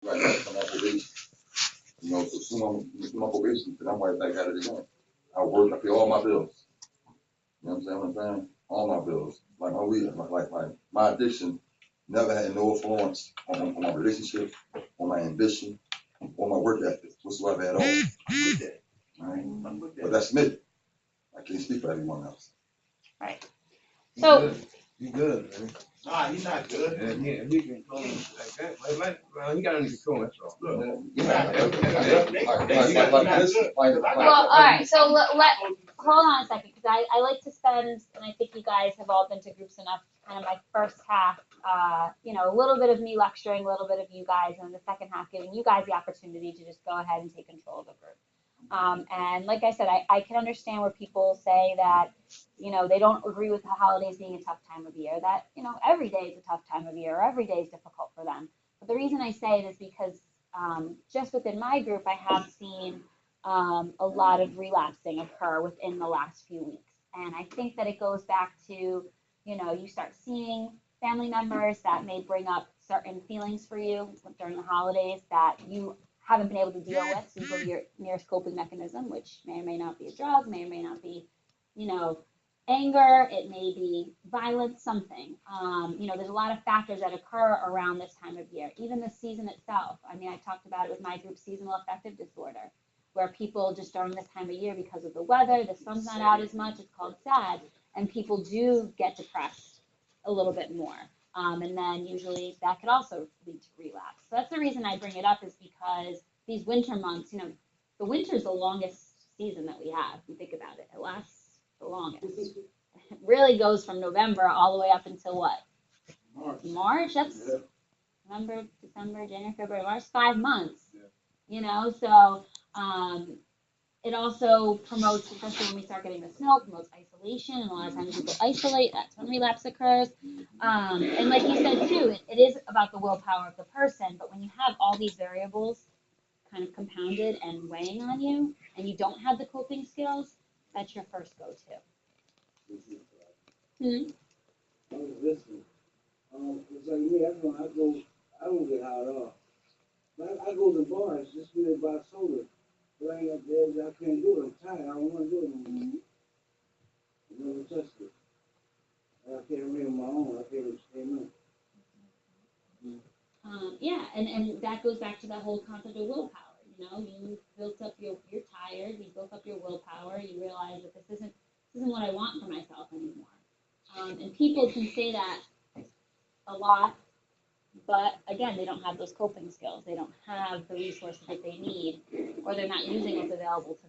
Right now, I'm on probation. You know, so soon I'm on probation, then I'm right back at it again. I work, I pay all my bills. You know what I'm saying? All my bills. Like my weed, like my addiction never had no influence on my relationship, on my ambition, on my work ethic, whatsoever at all. Okay. All right? But that's me. I can't speak for everyone else. Right. So You good, man. Nah, he's not good. Yeah, he can control him like that. Well, he got under control, that's all. well, all right. So let hold on a second, because I like to spend, and I think you guys have all been to groups enough. Kind of my first half, a little bit of me lecturing, a little bit of you guys, and the second half giving you guys the opportunity to just go ahead and take control of the group. And like I said, I can understand where people say that, they don't agree with the holidays being a tough time of year, that, every day is a tough time of year, or every day is difficult for them. But the reason I say it is because just within my group, I have seen a lot of relapsing occur within the last few weeks. And I think that it goes back to, you start seeing family members that may bring up certain feelings for you during the holidays that you haven't been able to deal with. So you go to your nearest coping mechanism, which may or may not be a drug, may or may not be, anger, it may be violence, something. There's a lot of factors that occur around this time of year. Even the season itself. I mean, I talked about it with my group, seasonal affective disorder, where people just during this time of year, because of the weather, the sun's not out as much, it's called SAD, and people do get depressed a little bit more. And then usually that could also lead to relapse. So that's the reason I bring it up, is because these winter months, the winter is the longest season that we have. If you think about it, it lasts the longest. It really goes from November all the way up until what? March. That's November, December, January, February, March, 5 months. So it also promotes, especially when we start getting the snow, promotes isolation, and a lot of times people isolate. That's when relapse occurs. And like you said too, it is about the willpower of the person. But when you have all these variables kind of compounded and weighing on you, and you don't have the coping skills, that's your first go-to. Listen, it's like me, I don't get high at all. But I go to bars just to buy soda. But I ain't up there, I can't do it, I'm tired, I don't want to do it no more. I never touched it. I can't remember my own, I can't understand Yeah, and that goes back to that whole concept of willpower. You built up you're tired, you built up your willpower, you realize that this isn't what I want for myself anymore. And people can say that a lot, but again, they don't have those coping skills. They don't have the resources that they need, or they're not using what's available to